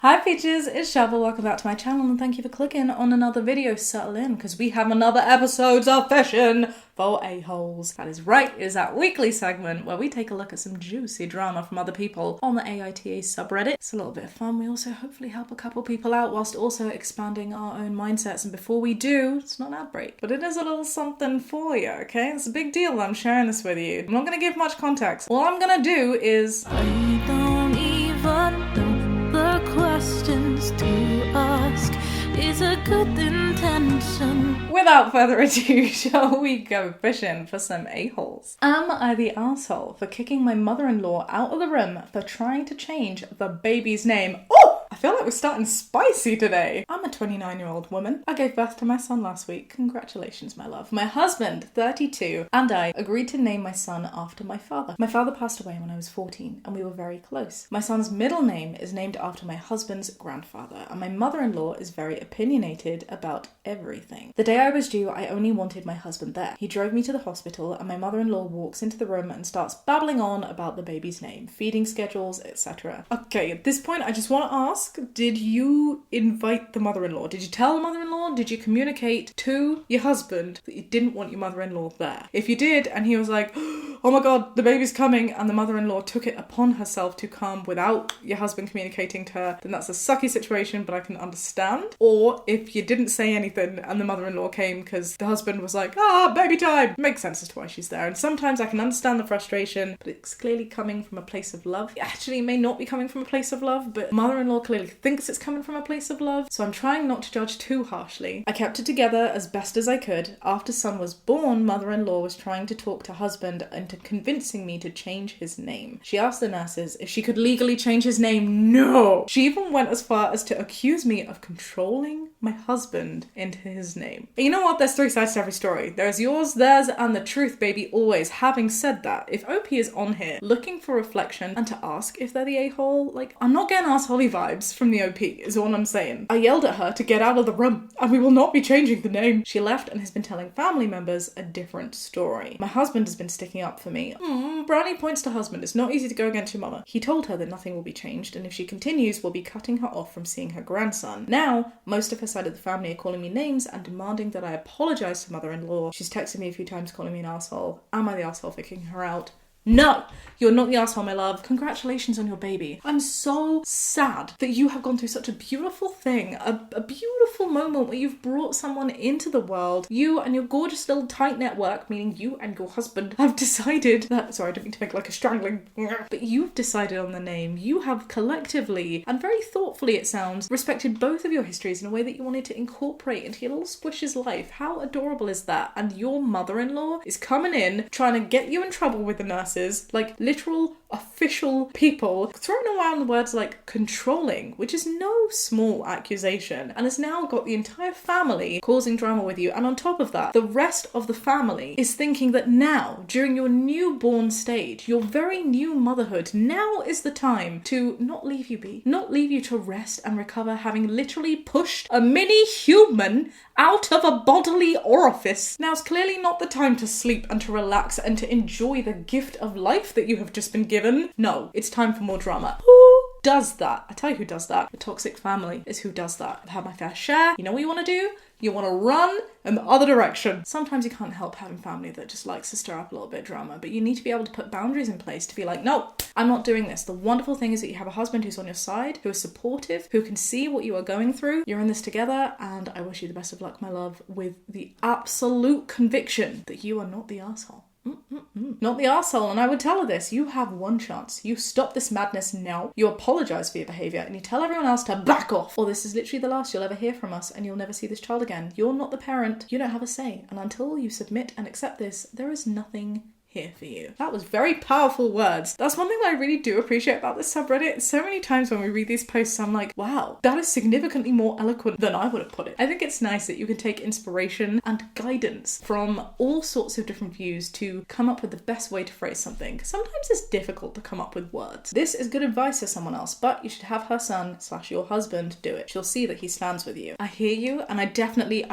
Hi peaches, it's Shaaba. Welcome back to my channel and thank you for clicking on another video. Settle in because we have another episode of Fashion for A-Holes. That is right, it is that weekly segment where we take a look at some juicy drama from other people on the AITA subreddit. It's a little bit of fun. We also hopefully help a couple people out whilst also expanding our own mindsets. And before we do, it's not an ad break, but it is a little something for you, okay? It's a big deal that I'm sharing this with you. I'm not going to give much context. All I'm going to do is... I don't even know the questions to ask is a good intention. Without further ado, shall we go fishing for some a-holes? Am I the asshole for kicking my mother-in-law out of the room for trying to change the baby's name? Oh! I feel like we're starting spicy today. I'm a 29-year-old woman. I gave birth to my son last week. Congratulations, my love. My husband, 32, and I agreed to name my son after my father. My father passed away when I was 14, and we were very close. My son's middle name is named after my husband's grandfather, and my mother-in-law is very opinionated about everything. The day I was due, I only wanted my husband there. He drove me to the hospital, and my mother-in-law walks into the room and starts babbling on about the baby's name, feeding schedules, etc. Okay, at this point, I just want to ask, did you invite the mother-in-law? Did you tell the mother-in-law? Did you communicate to your husband that you didn't want your mother-in-law there? If you did, and he was like, oh my god, the baby's coming, and the mother-in-law took it upon herself to come without your husband communicating to her, then that's a sucky situation, but I can understand. Or if you didn't say anything and the mother-in-law came because the husband was like, baby time, makes sense as to why she's there. And sometimes I can understand the frustration, but it's clearly coming from a place of love. Actually, it may not be coming from a place of love, but mother-in-law clearly thinks it's coming from a place of love, so I'm trying not to judge too harshly. I kept it together as best as I could. After son was born, mother-in-law was trying to talk to husband into convincing me to change his name. She asked the nurses if she could legally change his name. No! She even went as far as to accuse me of controlling my husband into his name. And you know what? There's three sides to every story. There's yours, theirs, and the truth, baby, always. Having said that, if OP is on here looking for reflection and to ask if they're the a-hole, like, I'm not getting assholey vibes from the OP, is all I'm saying. I yelled at her to get out of the room, and we will not be changing the name. She left and has been telling family members a different story. My husband has been sticking up for me. Brownie points to husband. It's not easy to go against your mama. He told her that nothing will be changed, and if she continues, we'll be cutting her off from seeing her grandson. Now, most of her side of the family are calling me names and demanding that I apologise to mother-in-law. She's texted me a few times calling me an asshole. Am I the asshole for kicking her out? No, you're not the asshole, my love. Congratulations on your baby. I'm so sad that you have gone through such a beautiful thing, a beautiful moment where you've brought someone into the world. You and your gorgeous little tight network, meaning you and your husband, have decided that, sorry, I didn't mean to make like a strangling, but you've decided on the name. You have collectively, and very thoughtfully it sounds, respected both of your histories in a way that you wanted to incorporate into your little squish's life. How adorable is that? And your mother-in-law is coming in, trying to get you in trouble with the nurse. Like literal official people throwing around the words like controlling, which is no small accusation, and has now got the entire family causing drama with you. And on top of that, the rest of the family is thinking that now, during your newborn stage, your very new motherhood, now is the time to not leave you be, not leave you to rest and recover, having literally pushed a mini human out of a bodily orifice. Now's clearly not the time to sleep and to relax and to enjoy the gift of life that you have just been given. No, it's time for more drama. Who does that? I tell you who does that. The toxic family is who does that. I've had my fair share. You know what you want to do? You want to run in the other direction. Sometimes you can't help having family that just likes to stir up a little bit of drama, but you need to be able to put boundaries in place to be like, no, I'm not doing this. The wonderful thing is that you have a husband who's on your side, who is supportive, who can see what you are going through. You're in this together, and I wish you the best of luck, my love, with the absolute conviction that you are not the asshole. Not the arsehole, and I would tell her this. You have one chance. You stop this madness now. You apologise for your behaviour and you tell everyone else to back off, or this is literally the last you'll ever hear from us and you'll never see this child again. You're not the parent. You don't have a say, and until you submit and accept this, there is nothing here for you. That was very powerful words. That's one thing that I really do appreciate about this subreddit. So many times when we read these posts, I'm like, wow, that is significantly more eloquent than I would have put it. I think it's nice that you can take inspiration and guidance from all sorts of different views to come up with the best way to phrase something. Sometimes it's difficult to come up with words. This is good advice for someone else, but you should have her son/your husband do it. She'll see that he stands with you. I hear you, and I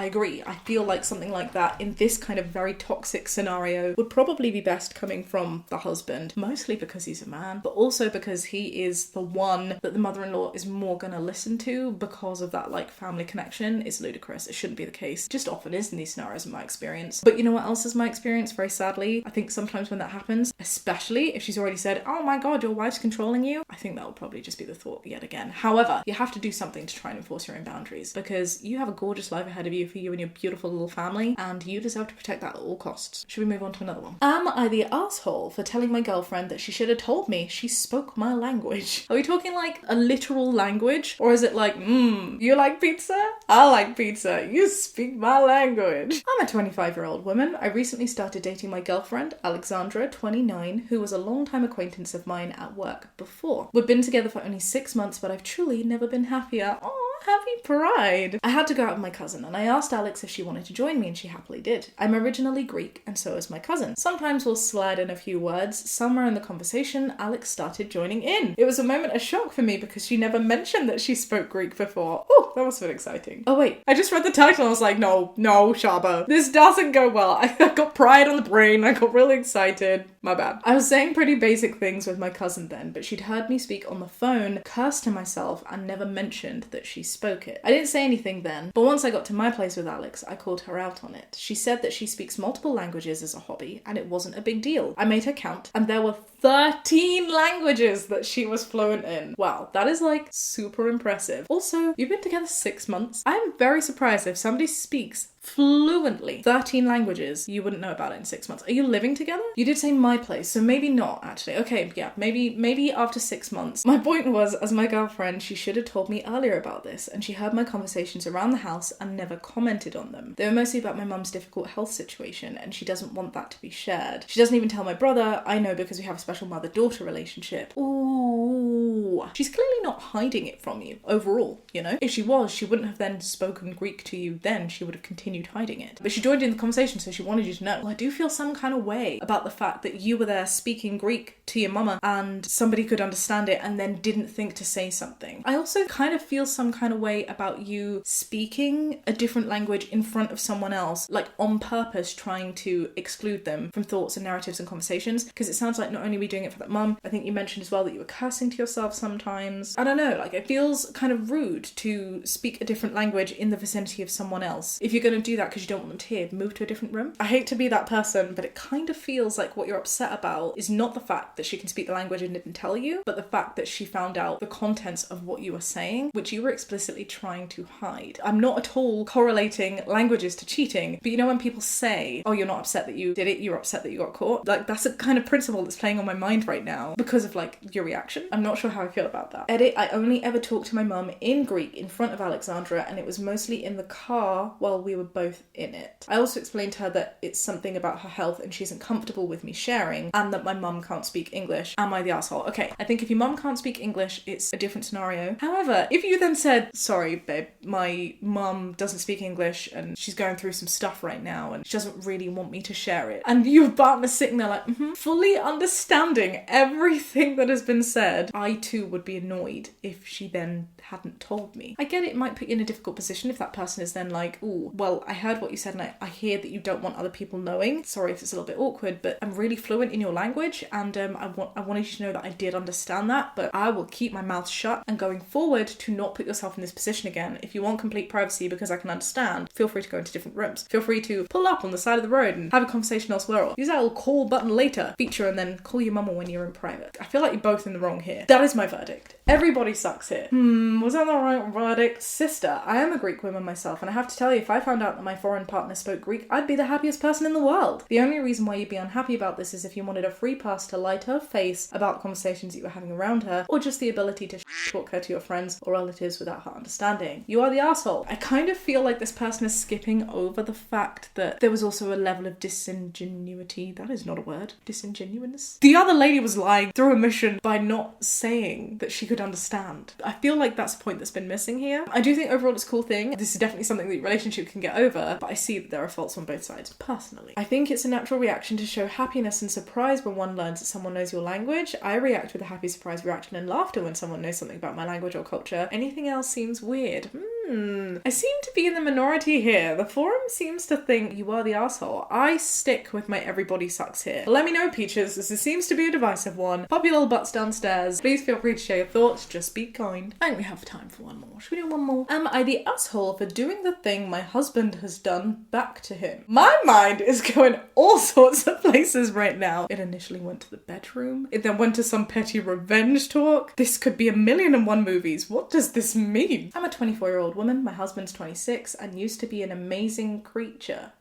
agree. I feel like something like that in this kind of very toxic scenario would probably be best coming from the husband, mostly because he's a man, but also because he is the one that the mother-in-law is more gonna listen to because of that like family connection. It's ludicrous. It shouldn't be the case. It just often is in these scenarios in my experience. But you know what else is my experience? Very sadly, I think sometimes when that happens, especially if she's already said, oh my god, your wife's controlling you, I think that will probably just be the thought yet again. However, you have to do something to try and enforce your own boundaries because you have a gorgeous life ahead of you for you and your beautiful little family, and you deserve to protect that at all costs. Should we move on to another one? Am I the asshole for telling my girlfriend that she should have told me she spoke my language? Are we talking like a literal language, or is it like, you like pizza? I like pizza. You speak my language. I'm a 25-year-old woman. I recently started dating my girlfriend, Alexandra, 29, who was a long-time acquaintance of mine at work before. We've been together for only 6 months, but I've truly never been happier. Oh, happy pride. I had to go out with my cousin, and I asked Alex if she wanted to join me, and she happily did. I'm originally Greek, and so is my cousin. Sometimes we'll slide in a few words. Somewhere in the conversation, Alex started joining in. It was a moment of shock for me because she never mentioned that she spoke Greek before. Oh, that must have been exciting. Oh wait, I just read the title and I was like, no, Shaaba. This doesn't go well. I got pride on the brain. I got really excited. My bad. I was saying pretty basic things with my cousin then, but she'd heard me speak on the phone, cursed to myself, and never mentioned that she spoke it. I didn't say anything then, but once I got to my place with Alex, I called her out on it. She said that she speaks multiple languages as a hobby, and it wasn't a big deal. I made her count, and there were 13 languages that she was fluent in. Wow, that is like super impressive. Also, you've been together 6 months. I'm very surprised if somebody speaks fluently 13 languages, you wouldn't know about it in 6 months. Are you living together? You did say my place, so maybe not actually. Okay, yeah, maybe after 6 months. My point was, as my girlfriend, she should have told me earlier about this, and she heard my conversations around the house and never commented on them. They were mostly about my mum's difficult health situation, and she doesn't want that to be shared. She doesn't even tell my brother. I know because we have a special mother-daughter relationship. Ooh. She's clearly not hiding it from you overall, you know? If she was, she wouldn't have then spoken Greek to you then. She would have continued hiding it. But she joined in the conversation, so she wanted you to know. Well, I do feel some kind of way about the fact that you were there speaking Greek to your mama and somebody could understand it and then didn't think to say something. I also kind of feel some kind of way about you speaking a different language in front of someone else, like on purpose trying to exclude them from thoughts and narratives and conversations, because it sounds like not only were you doing it for that mum, I think you mentioned as well that you were cursing to yourself sometimes. I don't know, like it feels kind of rude to speak a different language in the vicinity of someone else. If you're going to do that because you don't want them to hear, move to a different room. I hate to be that person, but it kind of feels like what you're upset about is not the fact that she can speak the language and didn't tell you, but the fact that she found out the contents of what you were saying, which you were explicitly trying to hide. I'm not at all correlating languages to cheating, but you know when people say, oh, you're not upset that you did it, you're upset that you got caught? Like, that's a kind of principle that's playing on my mind right now because of like your reaction. I'm not sure how I feel about that. Edit, I only ever talked to my mum in Greek in front of Alexandra, and it was mostly in the car while we were both in it. I also explained to her that it's something about her health and she isn't comfortable with me sharing, and that my mum can't speak English. Am I the asshole? Okay, I think if your mum can't speak English, it's a different scenario. However, if you then said, sorry babe, my mum doesn't speak English and she's going through some stuff right now and she doesn't really want me to share it, and your partner's sitting there like, fully understanding everything that has been said, I too would be annoyed if she then hadn't told me. I get it might put you in a difficult position if that person is then like, ooh, well, I heard what you said and I hear that you don't want other people knowing. Sorry if it's a little bit awkward, but I'm really fluent in your language, and I wanted you to know that I did understand that, but I will keep my mouth shut, and going forward to not put yourself in this position again. If you want complete privacy because I can understand, feel free to go into different rooms. Feel free to pull up on the side of the road and have a conversation elsewhere, or use that little call button later feature and then call your mama when you're in private. I feel like you're both in the wrong here. That is my verdict. Everybody sucks here. Was that the right verdict? Sister, I am a Greek woman myself, and I have to tell you, if I found out that my foreign partner spoke Greek, I'd be the happiest person in the world. The only reason why you'd be unhappy about this is if you wanted a free pass to lie to her face about the conversations that you were having around her, or just the ability to talk her to your friends or relatives without her understanding. You are the asshole. I kind of feel like this person is skipping over the fact that there was also a level of disingenuity. That is not a word. Disingenuous? The other lady was lying through omission by not saying that she could understand. I feel like that's the point that's been missing here. I do think overall it's a cool thing. This is definitely something that your relationship can get over, but I see that there are faults on both sides, personally. I think it's a natural reaction to show happiness and surprise when one learns that someone knows your language. I react with a happy surprise reaction and laughter when someone knows something about my language or culture. Anything else seems weird. I seem to be in the minority here. The forum seems to think you are the asshole. I stick with my everybody sucks here. But let me know, Peaches, this seems to be a divisive one. Pop your little butts downstairs. Please feel free to share your thoughts. Just be kind. I think we have time for one more. Should we do one more? Am I the asshole for doing the thing my husband has done back to him? My mind is going all sorts of places right now. It initially went to the bedroom. It then went to some petty revenge talk. This could be 1,000,001 movies. What does this mean? I'm a 24-year-old woman. My husband's 26 and used to be an amazing creature.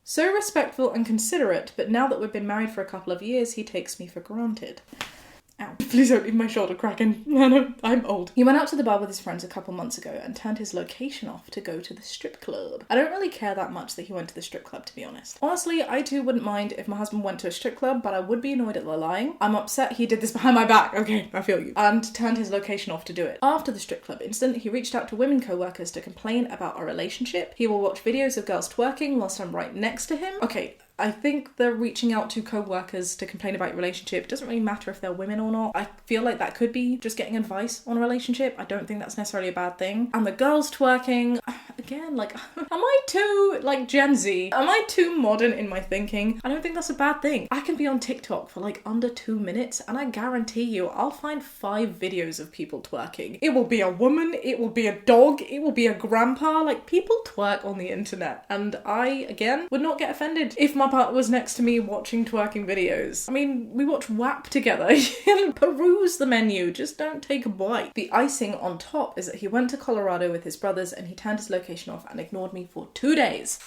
So respectful and considerate, but now that we've been married for a couple of years, he takes me for granted. Ow. Please don't leave my shoulder cracking. No, I'm old. He went out to the bar with his friends a couple months ago and turned his location off to go to the strip club. I don't really care that much that he went to the strip club, to be honest. Honestly, I too wouldn't mind if my husband went to a strip club, but I would be annoyed at the lying. I'm upset he did this behind my back. Okay, I feel you. And turned his location off to do it. After the strip club incident, he reached out to women co-workers to complain about our relationship. He will watch videos of girls twerking whilst I'm right next to him. Okay, I think the reaching out to co-workers to complain about your relationship, it doesn't really matter if they're women or not. I feel like that could be just getting advice on a relationship. I don't think that's necessarily a bad thing. And the girls twerking, again, like, am I too, like, Gen Z? Am I too modern in my thinking? I don't think that's a bad thing. I can be on TikTok for like under 2 minutes and I guarantee you I'll find 5 videos of people twerking. It will be a woman, it will be a dog, it will be a grandpa. Like, people twerk on the internet. And I, again, would not get offended if my partner was next to me watching twerking videos. I mean, we watch WAP together. Peruse the menu, just don't take a bite. The icing on top is that he went to Colorado with his brothers and he turned his location off and ignored me for 2 days.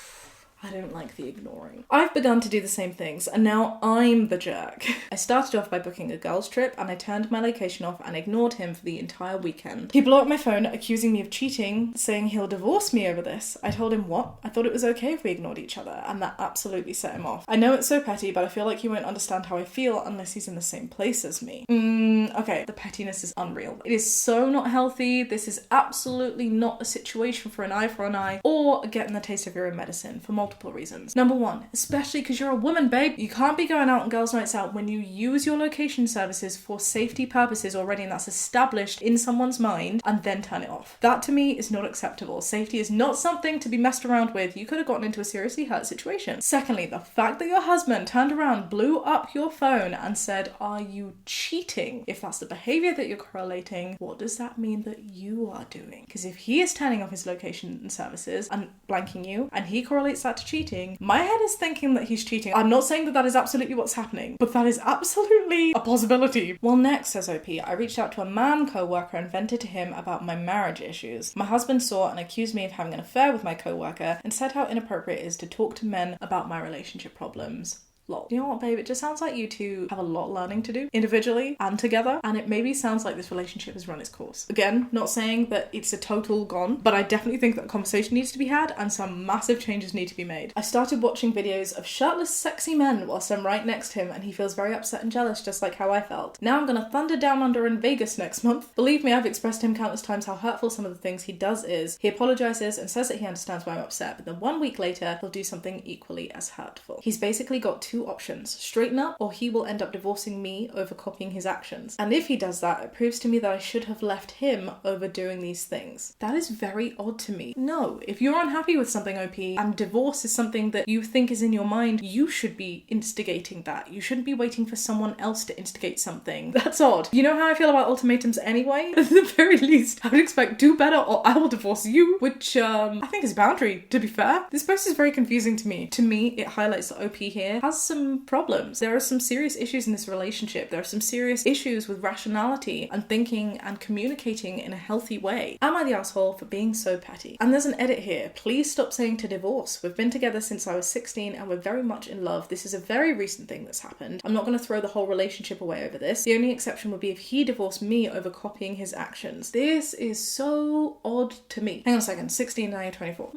I don't like the ignoring. I've begun to do the same things, and now I'm the jerk. I started off by booking a girls' trip, and I turned my location off and ignored him for the entire weekend. He blew up my phone, accusing me of cheating, saying he'll divorce me over this. I told him what? I thought it was okay if we ignored each other, and that absolutely set him off. I know it's so petty, but I feel like he won't understand how I feel unless he's in the same place as me. Okay, the pettiness is unreal. It is so not healthy. This is absolutely not a situation for an eye for an eye, or getting the taste of your own medicine for multiple reasons. Number one, especially because you're a woman, babe. You can't be going out on girls' nights out when you use your location services for safety purposes already, and that's established in someone's mind, and then turn it off. That to me is not acceptable. Safety is not something to be messed around with. You could have gotten into a seriously hurt situation. Secondly, the fact that your husband turned around, blew up your phone and said, "Are you cheating?" If that's the behavior that you're correlating, what does that mean that you are doing? Because if he is turning off his location and services and blanking you, and he correlates that to cheating, my head is thinking that he's cheating. I'm not saying that that is absolutely what's happening, but that is absolutely a possibility. Well, next, says OP, I reached out to a man co-worker and vented to him about my marriage issues. My husband saw and accused me of having an affair with my co-worker and said how inappropriate it is to talk to men about my relationship problems. Lol. You know what, babe? It just sounds like you two have a lot of learning to do, individually and together, and it maybe sounds like this relationship has run its course. Again, not saying that it's a total gone, but I definitely think that a conversation needs to be had and some massive changes need to be made. I started watching videos of shirtless, sexy men whilst I'm right next to him, and he feels very upset and jealous, just like how I felt. Now I'm gonna thunder down under in Vegas next month. Believe me, I've expressed to him countless times how hurtful some of the things he does is. He apologises and says that he understands why I'm upset, but then 1 week later, he'll do something equally as hurtful. He's basically got 2 options: straighten up, or he will end up divorcing me over copying his actions. And if he does that, it proves to me that I should have left him over doing these things. That is very odd to me. No, if you're unhappy with something, OP, and divorce is something that you think is in your mind, you should be instigating that. You shouldn't be waiting for someone else to instigate something. That's odd. You know how I feel about ultimatums anyway? At the very least, I would expect do better or I will divorce you, which I think is a boundary, to be fair. This post is very confusing to me. To me, it highlights that OP here has some problems. There are some serious issues in this relationship. There are some serious issues with rationality and thinking and communicating in a healthy way. Am I the asshole for being so petty? And there's an edit here. Please stop saying to divorce. We've been together since I was 16 and we're very much in love. This is a very recent thing that's happened. I'm not going to throw the whole relationship away over this. The only exception would be if he divorced me over copying his actions. This is so odd to me. Hang on a second. 16, now you're 24.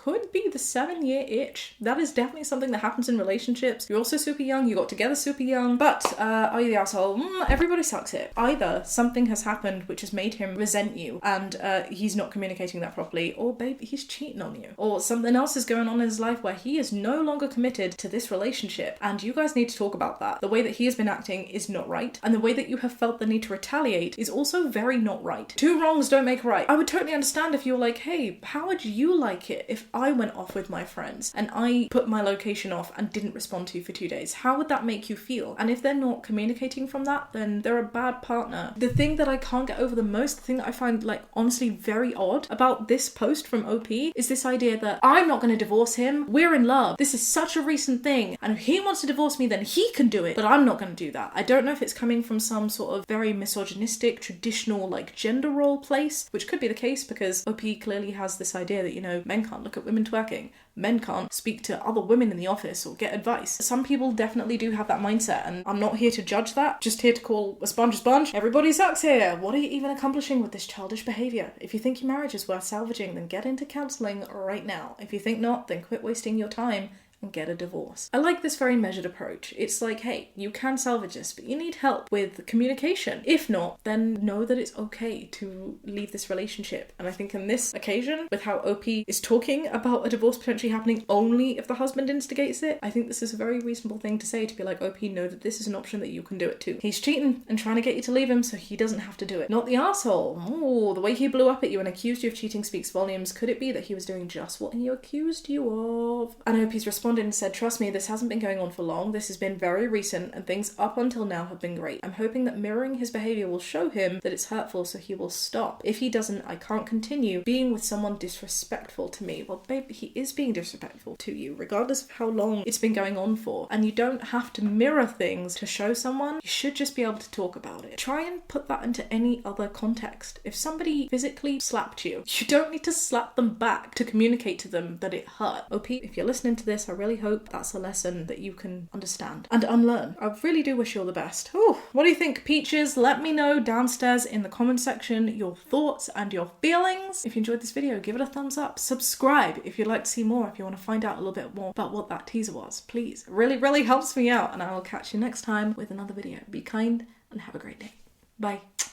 could be the 7-year itch. That is definitely something that happens in relationships. You're also super young, you got together super young, but are you the asshole? Everybody sucks here. Either something has happened which has made him resent you and he's not communicating that properly, or babe, he's cheating on you, or something else is going on in his life where he is no longer committed to this relationship, and you guys need to talk about that. The way that he has been acting is not right, and the way that you have felt the need to retaliate is also very not right. Two wrongs don't make a right. I would totally understand if you were like, hey, how would you like it if I went off with my friends and I put my location off and didn't respond to you for 2 days? How would that make you feel? And if they're not communicating from that, then they're a bad partner. The thing that I can't get over the most, the thing that I find like honestly very odd about this post from OP is this idea that I'm not going to divorce him. We're in love. This is such a recent thing. And if he wants to divorce me, then he can do it. But I'm not going to do that. I don't know if it's coming from some sort of very misogynistic, traditional like gender role place, which could be the case because OP clearly has this idea that, you know, men can't look at women twerking. Men can't speak to other women in the office or get advice. Some people definitely do have that mindset, and I'm not here to judge that. Just here to call a sponge a sponge. Everybody sucks here. What are you even accomplishing with this childish behaviour? If you think your marriage is worth salvaging, then get into counselling right now. If you think not, then quit wasting your time and get a divorce. I like this very measured approach. It's like, hey, you can salvage this, but you need help with communication. If not, then know that it's okay to leave this relationship. And I think in this occasion, with how OP is talking about a divorce potentially happening only if the husband instigates it, I think this is a very reasonable thing to say, to be like, OP, know that this is an option that you can do it too. He's cheating and trying to get you to leave him so he doesn't have to do it. Not the asshole. Oh, the way he blew up at you and accused you of cheating speaks volumes. Could it be that he was doing just what he accused you of? And OP's responded and said, trust me, this hasn't been going on for long. This has been very recent and things up until now have been great. I'm hoping that mirroring his behaviour will show him that it's hurtful so he will stop. If he doesn't, I can't continue being with someone disrespectful to me. Well, babe, he is being disrespectful to you, regardless of how long it's been going on for. And you don't have to mirror things to show someone. You should just be able to talk about it. Try and put that into any other context. If somebody physically slapped you, you don't need to slap them back to communicate to them that it hurt. OP, if you're listening to this, I really hope that's a lesson that you can understand and unlearn. I really do wish you all the best. Ooh, what do you think, Peaches? Let me know downstairs in the comment section your thoughts and your feelings. If you enjoyed this video, give it a thumbs up. Subscribe if you'd like to see more, if you want to find out a little bit more about what that teaser was. Please, it really, really helps me out, and I will catch you next time with another video. Be kind and have a great day. Bye.